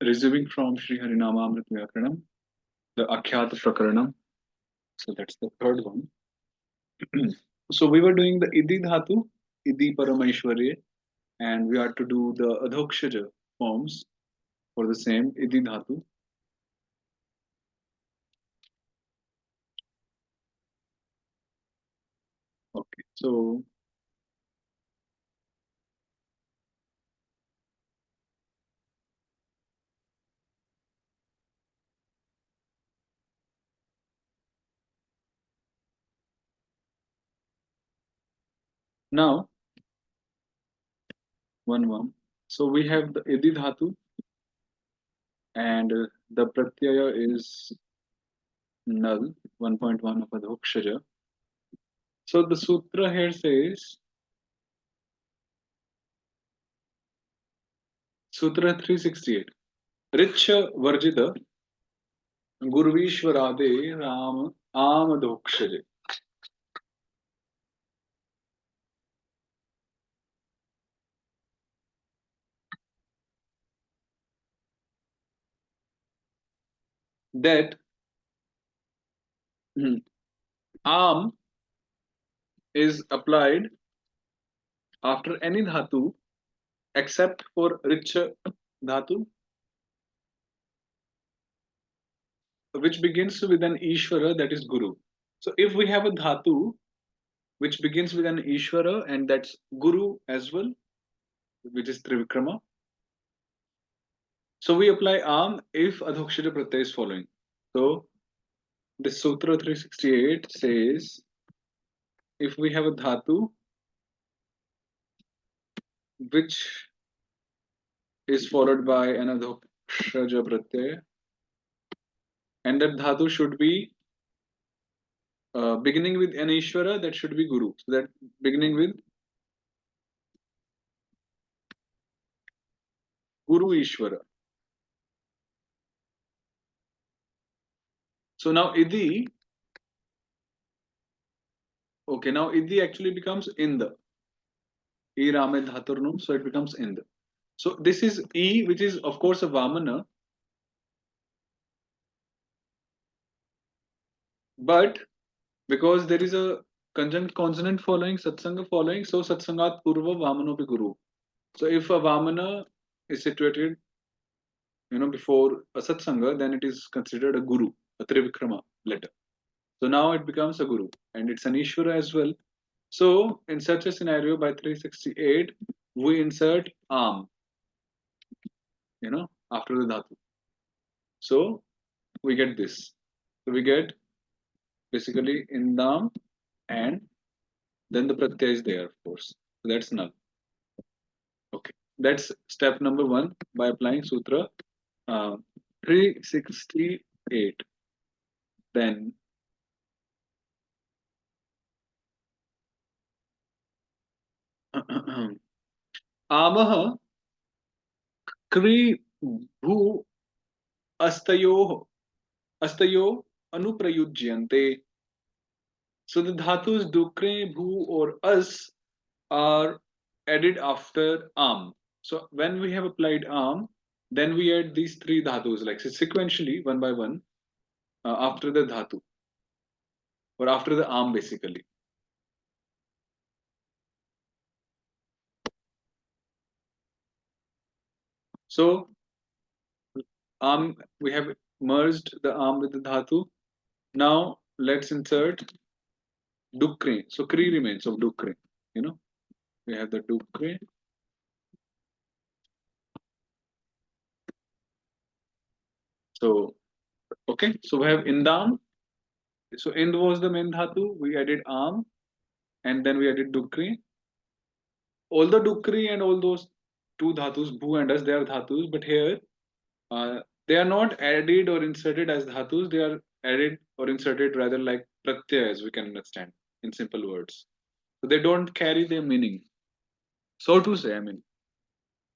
resuming from Sri Harinamamrit Vyakaranam, the Akhyata Prakaranam. So that's the third one. So we were doing the Idi Dhatu, Idi Parameshwarye, and we are to do the Adhokshaja forms for the same Idi Dhatu. Okay, so now, one. So we have the Idi Dhatu, and the Pratyaya is null, 1.1 of Adhokshaja. So the sutra here says, Sutra 368, Richa Varjita Gurvishwarade Ram Amadhokshaje. That Am is applied after any dhatu except for Richa dhatu, which begins with an Ishvara, that is Guru. So if we have a dhatu which begins with an Ishvara and that's Guru as well, which is Trivikrama, so we apply Am if Adhokshara Pratyaya is following. So the Sutra 368 says if we have a dhatu which is followed by an Adhokshaja Pratyaya, and that dhatu should be beginning with an Ishvara, that should be Guru. So that beginning with Guru Ishvara. So now Idi, okay, now Idi actually becomes Inda. E Rame Dhaturnum, so it becomes Inda. So this is E, which is of course a Vamana, but because there is a conjunct consonant following, Satsanga following, so Satsangat Purva Vamanopi Guru. So if a Vamana is situated, before a Satsanga, then it is considered a Guru, a Trivikrama letter. So now it becomes a Guru, and it's an Ishvara as well. So in such a scenario, by 368, we insert Am, after the Dhatu. So we get this. So we get basically Indam, and then the Pratyaya is there, of course. So that's null. Okay. That's step number one by applying Sutra 368. Then Amah Kri Bhu Astayo Astayo Anuprayujyante. So the dhatus Dukre, Bhu, or As are added after Am. So when we have applied Am, then we add these three dhatus, like sequentially, one by one, after the dhatu, or after the Am basically. So we have merged the Am with the dhatu. Now let's insert Dukre. So Kri remains of Dukre. We have the Dukre. So, okay, so we have Indam. So Ind was the main dhatu. We added Am, and then we added Dukri. All the Dukri and all those two dhatus, Bhu and As, they are dhatus, but here they are not added or inserted as dhatus. They are added or inserted rather like pratyaya, as we can understand in simple words. So they don't carry their meaning, so to say. I mean,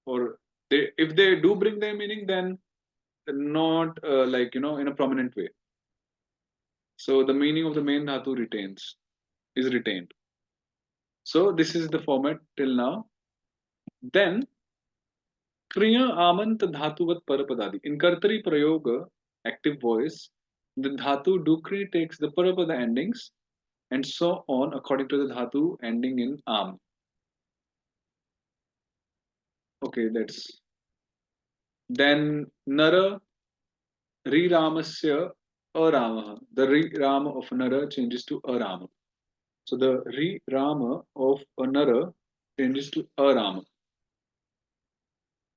or if they do bring their meaning, then not in a prominent way. So the meaning of the main dhatu is retained. So this is the format till now. Then Kriya amant dhatuvat parapadadi. In Kartari Prayoga, active voice, the dhatu dukri takes the parapada endings and so on according to the dhatu ending in am. Okay, that's then Nara Ri Ramasya Arama. The Ri Rama of Nara changes to Arama. So the Ri Rama of a Nara changes to Arama.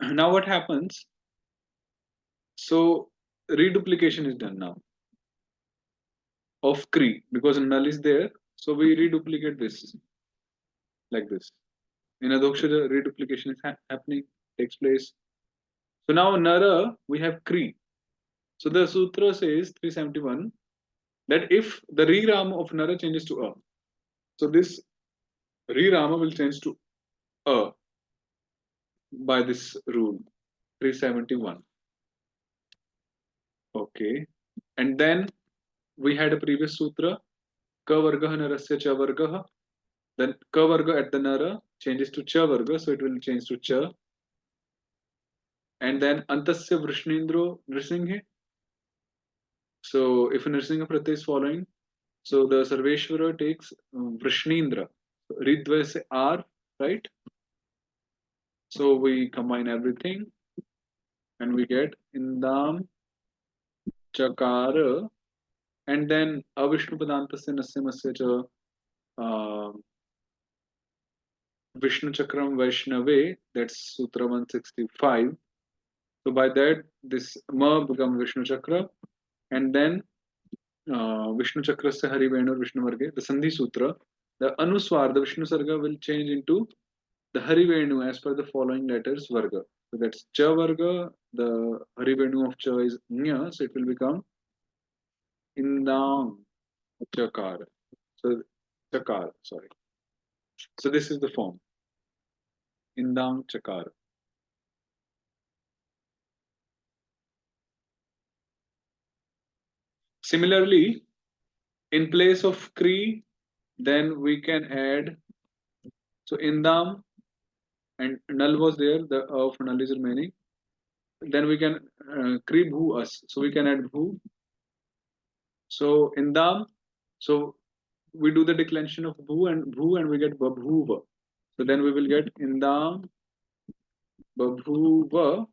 Now what happens? So reduplication is done now of Kri because null is there. So we reduplicate this like this. In Adhokshara, reduplication is happening, takes place. So now Nara, we have Kri. So the sutra says 371 that if the Ri Rama of Nara changes to A, so this Ri Rama will change to A by this rule 371. Okay. And then we had a previous sutra Ka Vargaha Narasya Cha Vargaha. Then Ka Varga at the Nara changes to Cha Varga, so it will change to Cha. And then Antasya Vrishnindro Nrisinghe. So if a Nrisingha Pratyay is following, so the Sarveshwara takes Vrishnindra. So Ridva se R, right? So we combine everything and we get Indam Chakara and then Avishnu Padantasya Nasya Masya Cha Vishnu Chakram Vaishnave, that's Sutra 165. So by that, this Ma becomes Vishnu Chakra, and then Vishnu Chakra se Hari Venur Vishnu Varge, the Sandhi Sutra, the Anuswar, the Vishnu Sarga will change into the Hari Venu as per the following letters Varga. So that's Cha Varga, the Hari Venu of Cha is Nya, so it will become Indam Chakara. So Chakara, sorry. So this is the form Indam Chakara. Similarly, in place of Kri, then we can add so Indam and null was there, the of null is remaining. Then we can Kri Bhu As. So we can add Bhu. So Indam, so we do the declension of Bhu and we get Babhuva. So then we will get Indam Babhuva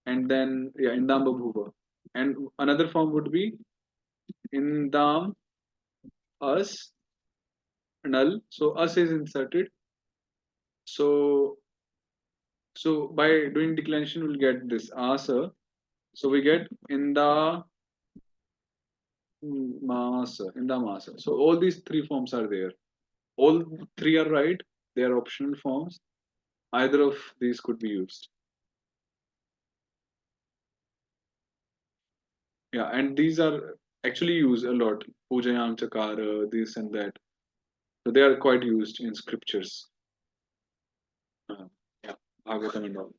and then yeah, Indam Babhuva. And another form would be Indam As null. So As is inserted. So by doing declension, we'll get this asa. So we get in the masa. So all these three forms are there. All three are right. They are optional forms. Either of these could be used. Yeah, and these are actually used a lot. Pujayam Chakara, this and that. So they are quite used in scriptures. Uh, yeah, Bhagavatam and all.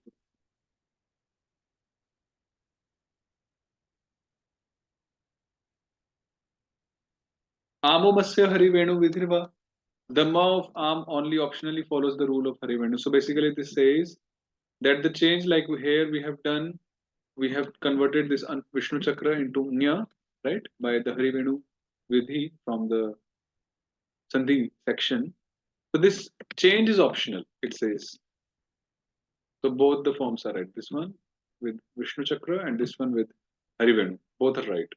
Amomasya Harivenu Vidhirva. The ma of Am only optionally follows the rule of Harivenu. So basically, this says that the change, like here we have done, we have converted this Vishnu Chakra into Nya, right, by the Harivenu Vidhi from the Sandhi section. So this change is optional, it says. So both the forms are right. This one with Vishnu Chakra and this one with Harivenu. Both are right.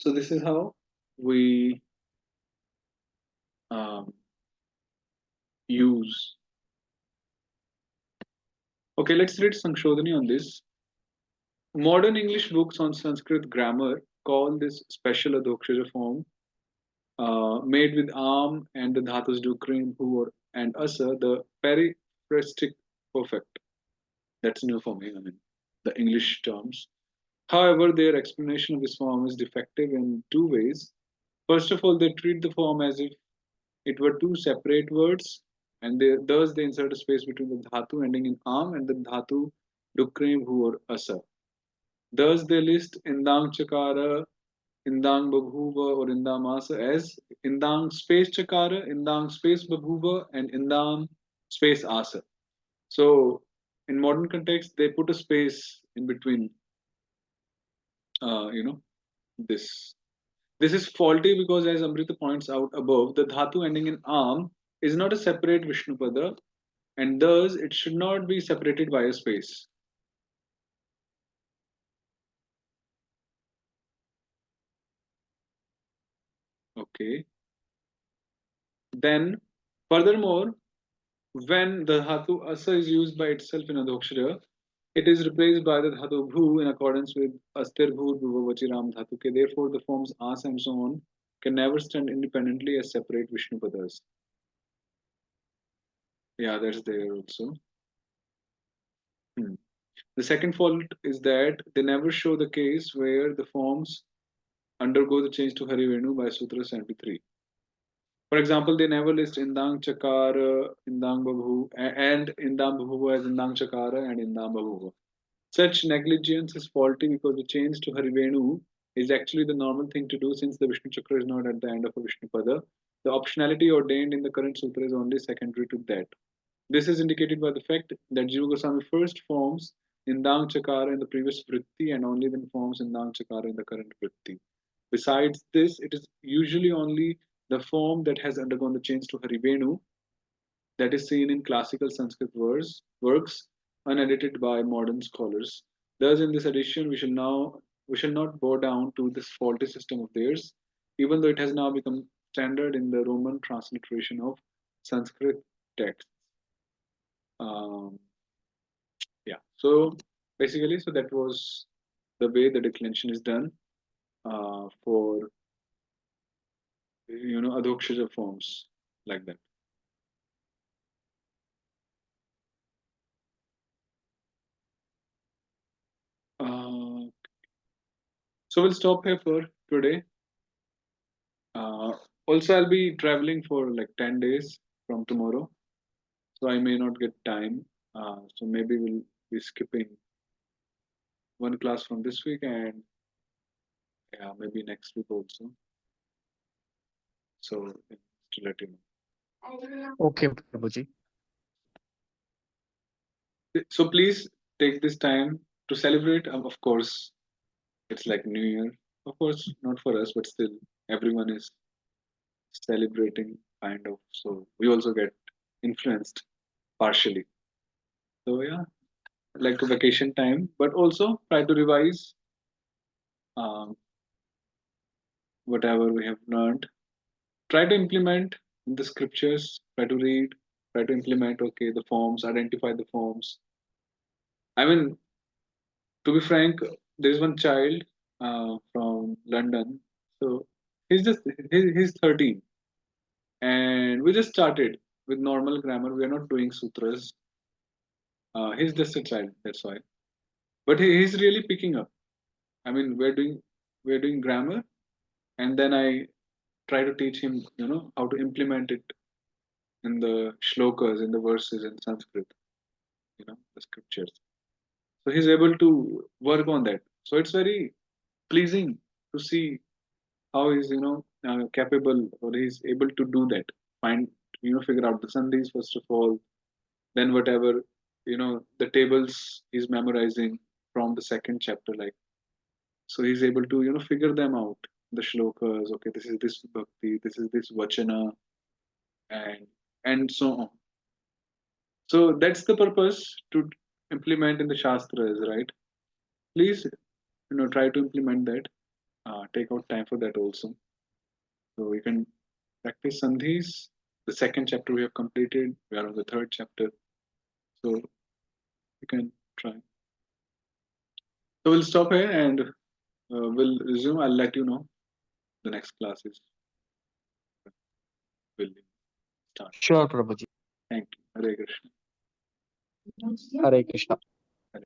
So this is how we um, use. Okay, let's read Sankshodhani on this. Modern English books on Sanskrit grammar call this special Adhokshara form made with Am and the Dhatus Dukrim, Hu, and Asa, the periphrastic perfect. That's new for me, I mean, the English terms. However, their explanation of this form is defective in two ways. First of all, they treat the form as if it were two separate words, and thus they insert a space between the dhatu ending in am and the dhatu dukrim hu or asa. Thus, they list indam chakara Indang Babhuva or Indamasa as Indang space Chakara, Indang space Babhuva, and Indam space Asa. So in modern context, they put a space in between, you know, this. This is faulty because, as Amrita points out above, the dhatu ending in am is not a separate Vishnupada, and thus it should not be separated by a space. Okay. Then, furthermore, when the dhatu asa is used by itself in adhokshara, it is replaced by the dhatu bhu in accordance with astir bhu bhuvavachiram dhatuke. Therefore, the forms as and so on can never stand independently as separate Vishnupadas. Yeah, that's there also. Hmm. The second fault is that they never show the case where the forms undergo the change to Harivenu by Sutra 73. For example, they never list Indang Chakara, Indang Babhu, and Indam Babhu as Indang Chakara and Indam Babhu. Such negligence is faulty because the change to Harivenu is actually the normal thing to do since the Vishnu Chakra is not at the end of a Vishnu Pada. The optionality ordained in the current sutra is only secondary to that. This is indicated by the fact that Jiva Goswami first forms Indang Chakara in the previous Vritti and only then forms Indang Chakara in the current Vritti. Besides this, it is usually only the form that has undergone the change to Harivenu that is seen in classical Sanskrit works unedited by modern scholars. Thus, in this edition, we shall not bow down to this faulty system of theirs, even though it has now become standard in the Roman transliteration of Sanskrit texts. Um, yeah. So basically, so that was the way the declension is done for adhokshara forms like that. Uh, so we'll stop here for today. Uh, Also, I'll be traveling for like 10 days from tomorrow, so I may not get time. So maybe we'll be skipping one class from this week and yeah, maybe next week also. So to let you Okay, Prabhuji. know. So please take this time to celebrate. Of course, it's like New Year. Of course, not for us, but still, everyone is celebrating kind of. So we also get influenced partially. So yeah, like a vacation time, but also try to revise um, whatever we have learned. Try to implement in the scriptures. Try to read. Try to implement. Okay, the forms. Identify the forms. I mean, to be frank, there is one child from London. So he's 13, and we just started with normal grammar. We are not doing sutras. He's just a child. That's why. But he's really picking up. I mean, we're doing grammar, and then I try to teach him, how to implement it in the shlokas, in the verses in Sanskrit, the scriptures. So he's able to work on that. So it's very pleasing to see how he's, capable or he's able to do that. Find, figure out the sandhis first of all, then whatever, the tables he's memorizing from the second chapter, like so he's able to, figure them out. The shlokas, okay, this is this bhakti, this is this vachana, and so on. So that's the purpose to implement in the Shastras, right? Please, try to implement that. Take out time for that also. So you can practice sandhis. The second chapter we have completed. We are on the third chapter. So you can try. So we'll stop here and we'll resume. I'll let you know the next classes will start. Sure, Prabhuji. Thank you. Hare Krishna. Hare Krishna. Hare